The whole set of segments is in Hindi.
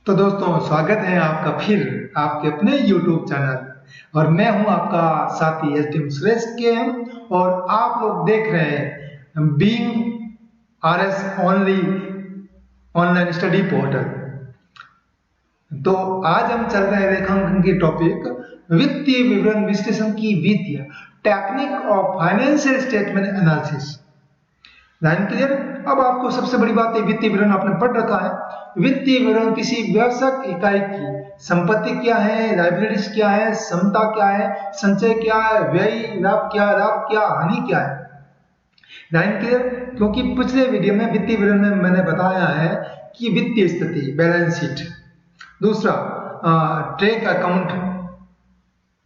तो दोस्तों स्वागत है आपका फिर आपके अपने YouTube चैनल और मैं हूं आपका साथी एसटीएम सुरेश के और आप लोग देख रहे हैं being RS only online study portal. तो आज हम चल रहे हैं रेखांकन की टॉपिक वित्तीय विवरण विश्लेषण की विधि technique of financial statement analysis. Line clear. अब आपको सबसे बड़ी बात है, वित्तीय विवरण आपने पढ़ रखा है। वित्तीय विवरण किसी व्यवसायिक इकाई की संपत्ति क्या है, लायबिलिटीज क्या है, क्षमता क्या है, संचय क्या है, व्यय लाभ क्या हानि क्या है। Line clear. क्योंकि पिछले वीडियो में वित्तीय विवरण में मैंने बताया है कि वित्तीय स्थिति बैलेंस शीट, दूसरा ट्रेक अकाउंट,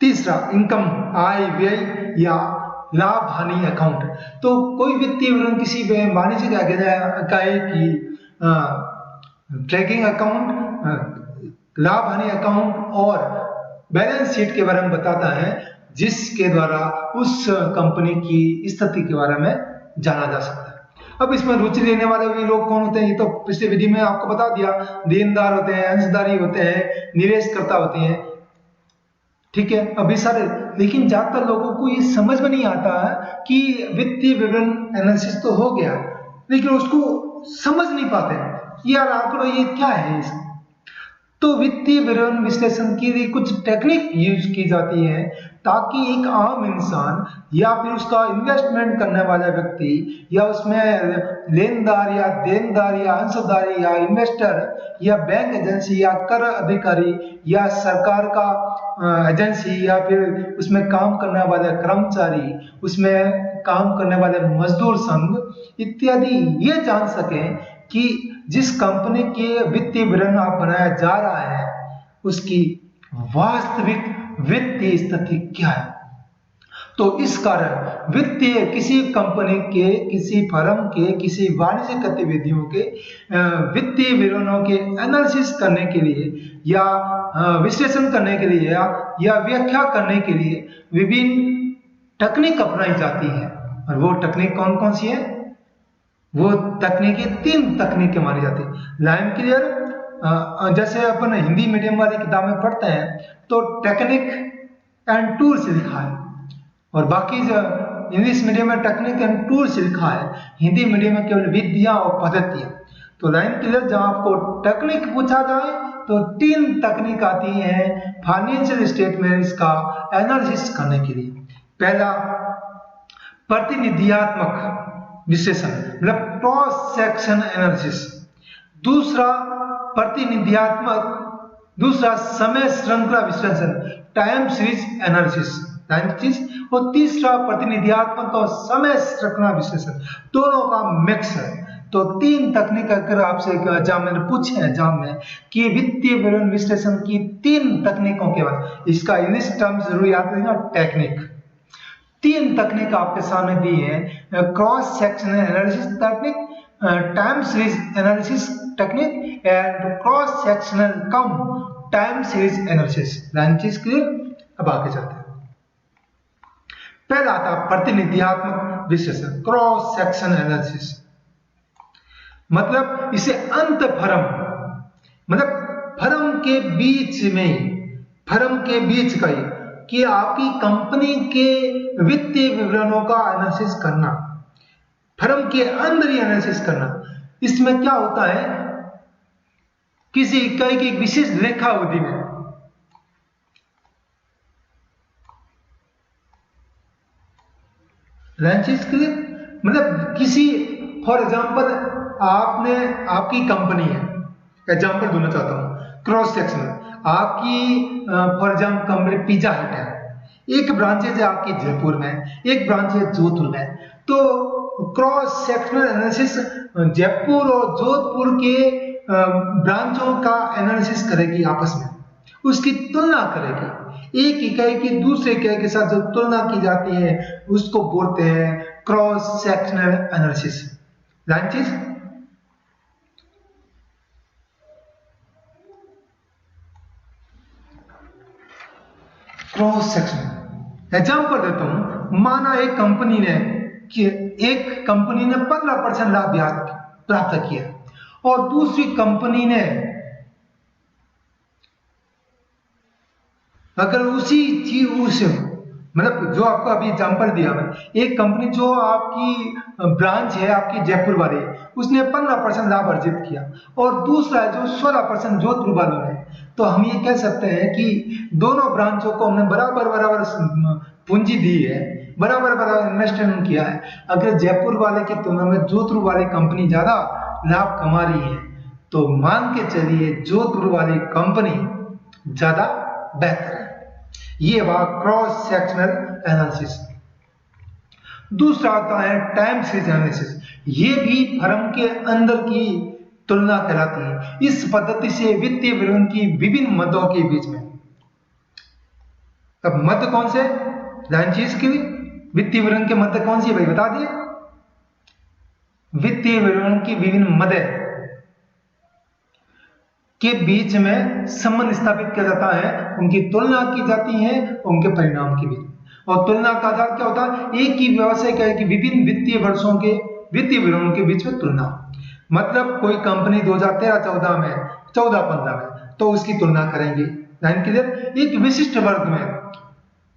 तीसरा इनकम आय व्यय या लाभ हानि अकाउंट। तो कोई वित्तीय विवरण किसी वाणिज्यिक इकाई की ट्रैकिंग अकाउंट, लाभ हानि अकाउंट और बैलेंस शीट के बारे में बताता है, जिसके द्वारा उस कंपनी की स्थिति के बारे में जाना जा सकता है। अब इसमें रुचि लेने वाले भी लोग कौन होते हैं, ये तो पिछले वीडियो में आपको बता दिया। देनदार होते हैं, अंशधारी होते हैं, निवेशकर्ता होते हैं, ठीक है, अभी सारे। लेकिन ज्यादातर लोगों को ये समझ में नहीं आता है कि वित्तीय विवरण एनालिसिस तो हो गया, लेकिन उसको समझ नहीं पाते हैं यार आंकड़ों ये क्या है। तो वित्तीय विवरण विश्लेषण के लिए कुछ टेक्निक यूज की जाती है ताकि एक आम इंसान या फिर उसका इन्वेस्टमेंट करने वाला व्यक्ति या उसमें लेनदार या देनदार या अंशधारी या इन्वेस्टर या बैंक एजेंसी या कर अधिकारी या सरकार का एजेंसी या फिर उसमें काम करने वाले कर्मचारी, उसमें काम करने वाले मजदूर संघ इत्यादि ये जान सकें कि जिस कंपनी के वित्तीय विवरण आप बनाया जा रहा है उसकी वास्तविक वित्तीय स्थिति क्या है। तो इस कारण वित्तीय किसी कंपनी के, किसी फर्म के, किसी वाणिज्यिक गतिविधियों के वित्तीय विवरणों के एनालिसिस करने के लिए या विश्लेषण करने के लिए या व्याख्या करने के लिए विभिन्न तकनीक अपनाई जाती है। और वो तकनीक कौन कौन सी है? वो तकनीकें 3 तकनीकें मानी जाती है। Line clear. जैसे अपन हिंदी मीडियम वाली किताब में पढ़ते हैं तो टेक्निक एंड टूल्स लिखा है, और बाकी जो इंग्लिश मीडियम में टेक्निक एंड टूल्स लिखा है, हिंदी मीडियम में केवल विधियां और पद्धतियां। तो लाइन क्लियर। जहां आपको टेक्निक पूछा जाए तो 3 तकनीक आती है फाइनेंशियल स्टेटमेंट्स का एनालिसिस करने के लिए। पहला प्रतिनिधियात्मक विश्लेषण मतलब क्रॉस सेक्शन एनालिसिस, दूसरा समय श्रृंखला विश्लेषण टाइम सीरीज एनालिसिस, और तीसरा प्रतिनिधियात्मक और समय श्रृंखला विश्लेषण, दोनों का मिक्स है। तो 3 तकनीक अगर आपसे एग्जाम में पूछे एग्जाम में कि वित्तीय विवरण विश्लेषण की 3 तकनीकों के बाद, इसका इंग्लिश टर्म जरूर याद रखना, टेक्निक। 3 तकनीक आपके सामने दी है, cross sectional analysis technique, time series analysis technique and cross sectional come time series analysis. Line चीज क्लियर। अब आगे चलते हैं। पहला आता प्रतिनिधियात्मक विश्लेषण क्रॉस सेक्शन एनालिसिस, मतलब इसे अंत फर्म, मतलब फर्म के बीच का कि आपकी कंपनी के वित्तीय विवरणों का एनालिसिस करना, फर्म के अंदर ही एनालिसिस करना। इसमें क्या होता है, किसी इकाई की एक विशेष लेखा अवधि में मतलब किसी, फॉर एग्जांपल आपकी कंपनी है, एग्जांपल दूंगा चाहता हूं क्रॉस सेक्शन, आपकी फॉर एग्जांपल कंपनी पिज्जा हट है, एक ब्रांचेज है आपकी जयपुर में, एक ब्रांच है जोधपुर में। तो क्रॉस सेक्शनल एनालिसिस जयपुर और जोधपुर के ब्रांचों का एनालिसिस करेगी, आपस में उसकी तुलना करेगी। एक इकाई की दूसरे इकाई के साथ जो तुलना की जाती है उसको बोलते हैं क्रॉस सेक्शनल एनालिसिस। लाइन चीज क्रॉस सेक्शन एग्जांपल देता हूं। माना एक कंपनी ने 15% लाभ प्राप्त किया और दूसरी कंपनी ने अगर उसी चीज उस मतलब जो आपको अभी एग्जांपल दिया मैं, एक कंपनी जो आपकी ब्रांच है आपकी जयपुर वाली, उसने 15% लाभ अर्जित किया और दूसरा है जो 16% जोधपुर वालों ने, तो हम ये कह सकते हैं कि दोनों ब्रांचों को हमने बराबर बराबर पूंजी दी है, बराबर बराबर इन्वेस्टमेंट किया है। अगर जयपुर वाले की तुलना में जोधपुर वाली कंपनी ज्यादा लाभ कमा रही है तो मान के चलिए जोधपुर वाली कंपनी ज्यादा बेहतर है। ये बात क्रॉस सेक्शनल एनालिसिस। दूसरा आता है टाइम सीरीज एनालिसिस। ये भी फर्म के अंदर की तुलना कहलाती है। इस पद्धति से वित्तीय विवरण की विभिन्न मदों के बीच में, अब मद कौन से लाइन चीज के लिए वित्तीय विवरण के मद कौन सी है भाई बता दिए। वित्तीय विवरण की विभिन्न मदें के बीच में संबंध स्थापित किया जाता है, उनकी तुलना की जाती है उनके परिणाम के बीच। और तुलना का आधार क्या होता है, एक ही व्यवसाय क्या है कि विभिन्न वित्तीय वर्षों के वित्तीय विवरणों के बीच में तुलना। मतलब कोई कंपनी 2013-14 में 14-15 में तो उसकी तुलना करेंगे। Line clear. एक विशिष्ट वर्ग में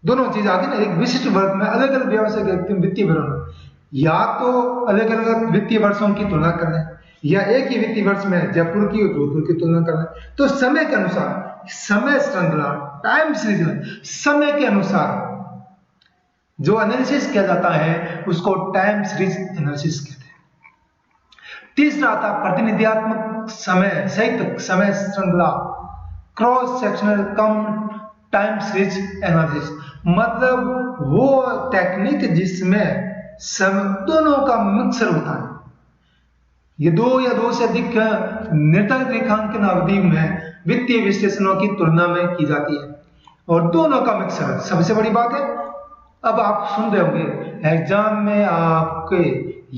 दोनों चीज आगे ना, एक विशिष्ट वर्ग में अलग अलग व्यवसाय के वित्तीय विवरण, या तो अलग अलग वित्तीय वर्षों की तुलना कर रहे हैं या एक ही वित्तीय वर्ष में जयपुर की और जोधपुर की तुलना कर रहे हैं। तो समय के अनुसार समय श्रृंखला टाइम सीरीज में समय के अनुसार जो एनालिसिस किया जाता है उसको टाइम सीरीज एनालिसिस कहते हैं। तीसरा आता प्रतिनिधित्मक समय सहित समय श्रृंखला क्रॉस सेक्शनल कम टाइम सीरीज एनालिसिस। मतलब वो टेक्निक जिसमें दोनों का मिक्सर होता है। ये दो या दो से अधिक निर्धारित रेखांकन अवधि में वित्तीय विश्लेषणों की तुलना में की जाती है और दोनों का मिक्सर सबसे बड़ी बात है। अब आप सुन रहे होंगे एग्जाम में आपके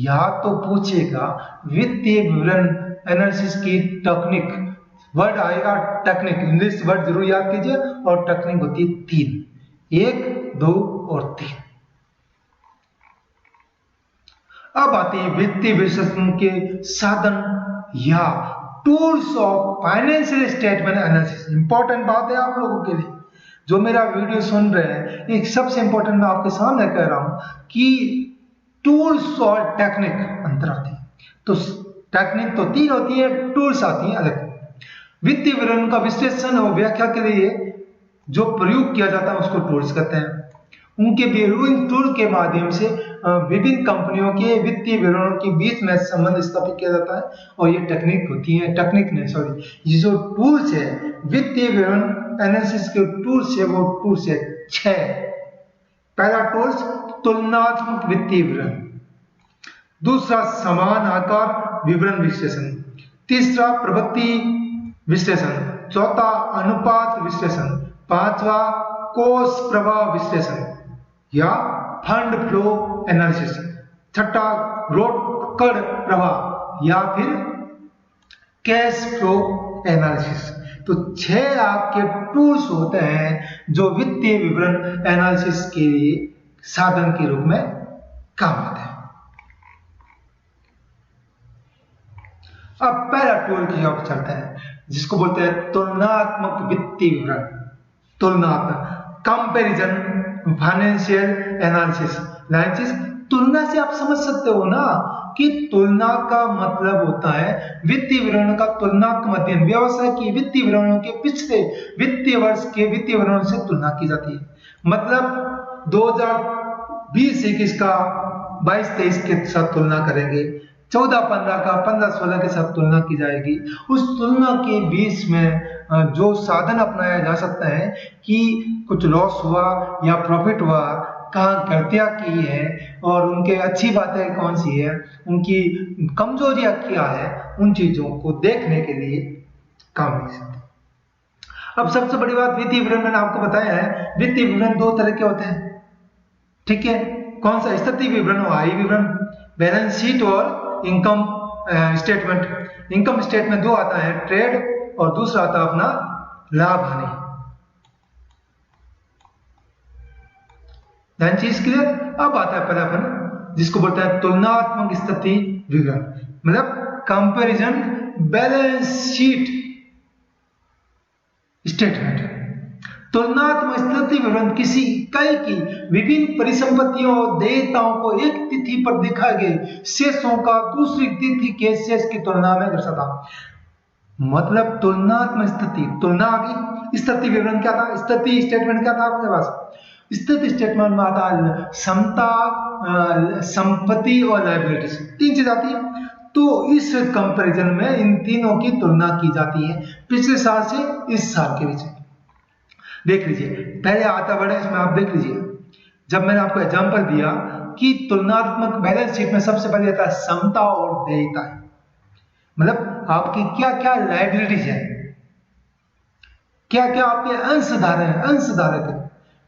या तो पूछेगा वित्तीय विवरण एनालिसिस की टेक्निक, वर्ड आएगा टेक्निक, इंग्लिश वर्ड जरूर याद कीजिए। और टेक्निक होती है 3, 1, 2 और 3। अब आती है वित्तीय विश्लेषण के साधन या tools of financial statement analysis. Important बात है आप लोगों के लिए जो मेरा वीडियो सुन रहे हैं। एक सबसे इंपॉर्टेंट मैं आपके सामने कह रहा हूं कि टूल्स और टेक्निक अंतर आती है। तो टेक्निक तो 3 होती है, टूल्स आती है अलग। वित्तीय विवरण का विश्लेषण और व्याख्या के लिए जो प्रयोग किया जाता है उसको टूल्स कहते हैं। उनके विभिन्न टूल के माध्यम से विभिन्न कंपनियों के वित्तीय विवरणों के बीच में संबंध स्थापित किया जाता है और ये टेक्निक होती है। ये जो टूल्स है वित्तीय विवरण एनालिसिस के टूल्स है वो टूल्स है 6। पहला टूल्स तुलनात्मक वित्तीय विवरण, दूसरा समान आकार विवरण विश्लेषण, तीसरा प्रवृत्ति विश्लेषण, चौथा अनुपात विश्लेषण, पांचवा कोष प्रवाह विश्लेषण या फंड फ्लो एनालिसिस, छठा रोकड़ प्रवाह या फिर कैश फ्लो एनालिसिस। तो 6 आपके टूल्स होते हैं जो वित्तीय विवरण एनालिसिस के लिए साधन के रूप में काम आते हैं। अब पहला टूल की ओर चलते हैं जिसको बोलते हैं तुलनात्मक वित्तीय विवरण। तुलनात्मक कंपैरिजन फाइनेंशियल एनालिसिस। तुलना से आप समझ सकते हो ना कि तुलना का मतलब होता है वित्तीय विवरण का तुलनात्मक अध्ययन। व्यवसाय की वित्तीय विवरणों के पिछले वित्तीय वर्ष के वित्तीय विवरणों से तुलना की जाती है। मतलब 2020-21 का 22-23 के साथ तुलना करेंगे, 14-15 का 15-16 के साथ तुलना की जाएगी। उस तुलना के बीच में जो साधन अपनाया जा सकता है कि कुछ लॉस हुआ या प्रॉफिट हुआ, कहाँ गलतियां की है और उनके अच्छी बातें कौन सी है, उनकी कमजोरियां क्या है, उन चीजों को देखने के लिए काम नहीं सकते। अब सबसे बड़ी बात वित्तीय विवरण मैंने आपको बताया है। वित्तीय विवरण 2 तरह के होते हैं, ठीक है। कौन सा? स्थिति विवरण और आय विवरण, बैलेंस शीट और इनकम स्टेटमेंट। इनकम स्टेटमेंट 2 आता है, ट्रेड, और दूसरा आता है अपना लाभ हानि। चीज क्लियर। अब आता है पहला अपन जिसको बोलते हैं तुलनात्मक स्थिति विवरण, मतलब कंपैरिजन बैलेंस शीट स्टेटमेंट। तुलनात्मक स्थिति विवरण किसी इकाई की विभिन्न परिसंपत्तियों और देयताओं को एक तिथि पर दिखाए गए शेषों का दूसरी तिथि के शेष की तुलना में दर्शाता। मतलब तुलनात्मक स्थिति, तुलना आ गई, स्थिति विवरण क्या था, स्थिति स्टेटमेंट क्या था आपके पास, स्थिति स्टेटमेंट में आता है समता, संपत्ति और लायबिलिटीज, तीन चीज आती है। तो इस कंपैरिजन में इन तीनों की तुलना की जाती है पिछले साल से इस साल के बीच। देख लीजिए, पहले आता बड़ा इसमें आप देख लीजिए, जब मैंने आपको एग्जांपल दिया कि तुलनात्मक बैलेंस शीट में सबसे पहले आता है समता और देयता है, मतलब आपकी क्या क्या लायबिलिटीज है, क्या क्या आपके अंशधारक है,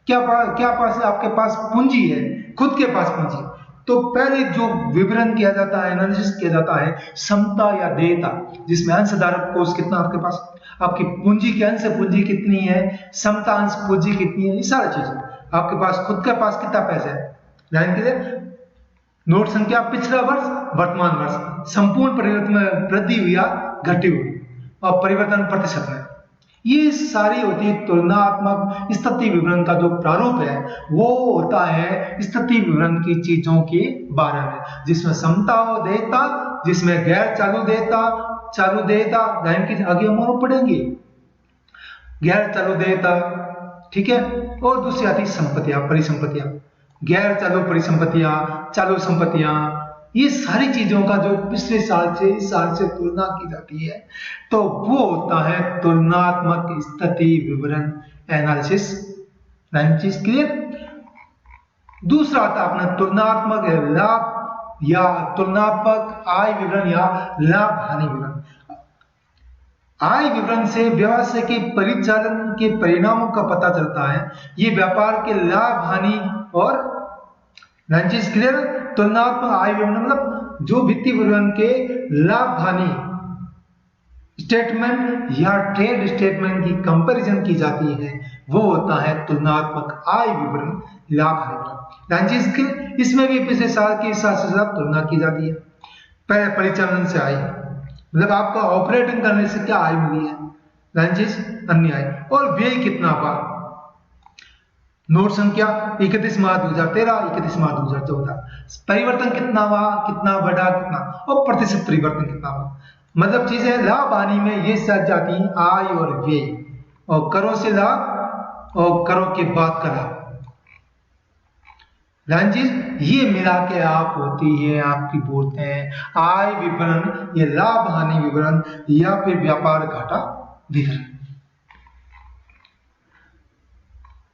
क्या पास आपके पास पूंजी है, खुद के पास पूंजी। तो पहले जो विवरण किया जाता है, एनालिसिस किया जाता है समता या देयता, जिसमें अंशधारक कोष कितना आपके पास, आपकी पूंजी के अंश पूंजी कितनी है, समता अंश पूंजी कितनी है, ये सारी चीजें आपके पास, खुद के पास कितना पैसा है, लाइन क्लियर। नोट संख्या पिछला वर्ष, वर्तमान वर्ष, संपूर्ण परिवर्तन में वृद्धि हुई या घटी हुई, और परिवर्तन प्रतिशत में, ये सारी होती है तुलनात्मक स्थिति विवरण का जो प्रारूप है, वो होता है स्थिति विवरण की चीजों के बारे में, जिसमें समता और देयता, जिसमें गैर चालू देयता लाइन की आगे हम पढ़ेंगे, गैर चालू देयता, ठीक है। और दूसरी आती संपत्तियां, परिसंपत्तियां, गैर चालू परिसंपत्तियां, चालू संपत्तियां, ये सारी चीजों का जो पिछले साल से इस साल से तुलना की जाती है, तो वो होता है तुलनात्मक स्थिति विवरण एनालिसिस। चीज क्लियर। दूसरा आता है अपना तुलनात्मक लाभ या तुलनात्मक आय विवरण या लाभ हानि विवरण। आय विवरण से व्यवसाय के परिचालन के परिणामों का पता चलता है, ये व्यापार के लाभ हानि और चीज क्लियर। तुलनात्मक आय विवरण मतलब जो वित्तीय विवरण के लाभ हानि स्टेटमेंट या ट्रेड स्टेटमेंट की कंपैरिजन की जाती है, वो होता है तुलनात्मक आय विवरण, लाभ हानि विवरण। इसमें भी पिछले साल के हिसाब से तुलना की जाती है। पहले परिचालन से आय, मतलब आपका ऑपरेटिंग करने से क्या आय मिली है, अन्य आय, और व्यय कितना हुआ। नोट संख्या 31 मार्च 2013, 31 मार्च 2014, परिवर्तन कितना हुआ, कितना बढ़ा, कितना, और प्रतिशत परिवर्तन कितना हुआ। मतलब चीजें लाभ हानि में ये सब जाती हैं, आय और व्यय, और करों से लाभ और करों के बाद का लाभ, ये मिला के आप होती है, आपकी बोलते हैं आय विवरण, ये लाभ हानि विवरण या फिर व्यापार घाटा विवरण।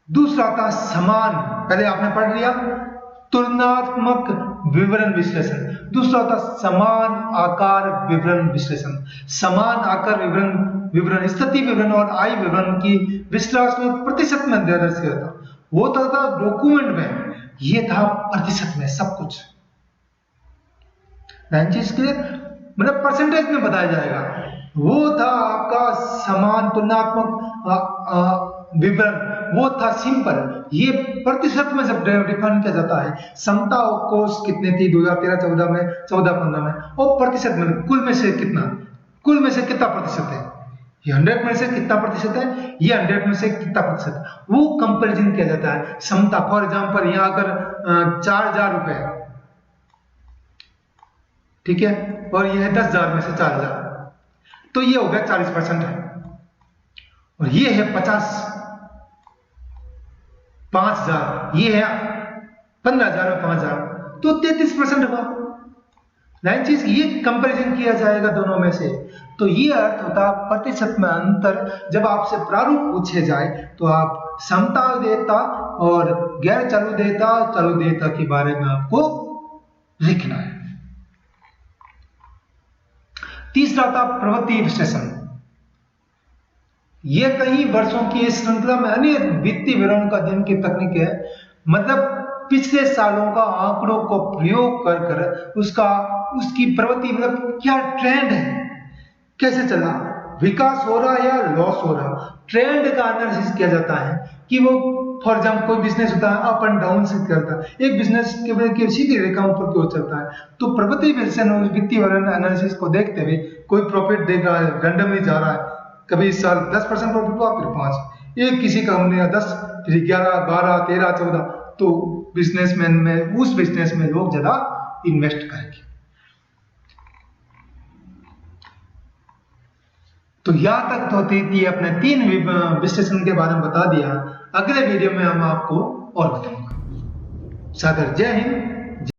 दूसरा था समान, पहले आपने पढ़ लिया तुलनात्मक विवरण विश्लेषण। दूसरा था समान आकार विवरण विश्लेषण। समान आकार विवरण स्थिति विवरण और आय विवरण की विश्लेषण प्रतिशत में दर्ज किया था, वो था डॉक्यूमेंट में, ये था प्रतिशत में सब कुछ, मतलब परसेंटेज में बताया जाएगा। वो था आपका समान तुलनात्मक विवरण, वो था सिंपल, ये प्रतिशत में जब डिफाइन किया जाता है, समता और कोष कितने थी 2013-14 में, 14-15 में, और प्रतिशत में कुल में से कितना प्रतिशत है, ये 100 में से कितना प्रतिशत है, ये 100 में से कितना प्रतिशत है, वो कंपैरिजन किया जाता है। समता फॉर एग्जांपल यहाँ अगर 4,000 रुपए, ठीक है, और ये है 10,000 में से 4,000, तो ये हो गया 40% है, और ये है 5,000, ये है 15,000 में 5,000, तो 33% होगा। चीज ये कंपैरिजन किया जाएगा दोनों में से, तो ये अर्थ होता प्रतिशत में अंतर। जब आपसे प्रारूप पूछे जाए तो आप समता देयता और गैर चालू देयता के बारे में आपको लिखना है। तीसरा था प्रवृत्ति विश्लेषण। ये कई वर्षों की इस श्रृंखला में अनेक वित्तीय विवरण का अध्ययन की तकनीक है, मतलब पिछले सालों का आंकड़ों को प्रयोग कर उसकी प्रवृत्ति, मतलब क्या ट्रेंड है, कैसे चला, विकास हो रहा या लॉस हो रहा, ट्रेंड का एनालिसिस किया जाता है कि वो फॉर एग्जाम्पल कोई बिजनेस होता है अप एंड डाउन से करता है, एक बिजनेस के सीधी रेखा ऊपर की ओर चलता है, तो प्रवृत्ति विश्लेषण वित्तीय विवरण एनालिसिस को देखते हुए कोई प्रॉफिट देख रहा है, रैंडमली जा रहा है, कभी इस साल 10% प्रॉफिट हुआ, फिर 5, एक किसी कंपनी का 10, फिर 11, 12, 13, 14, तो बिजनेसमैन में, उस बिजनेस में लोग ज्यादा इन्वेस्ट करेंगे। तो यहाँ तक तो थी अपने 3 विश्लेषण के बारे में बता दिया। अगले वीडियो में हम आपको और बताऊंगा। सादर जय हिंद,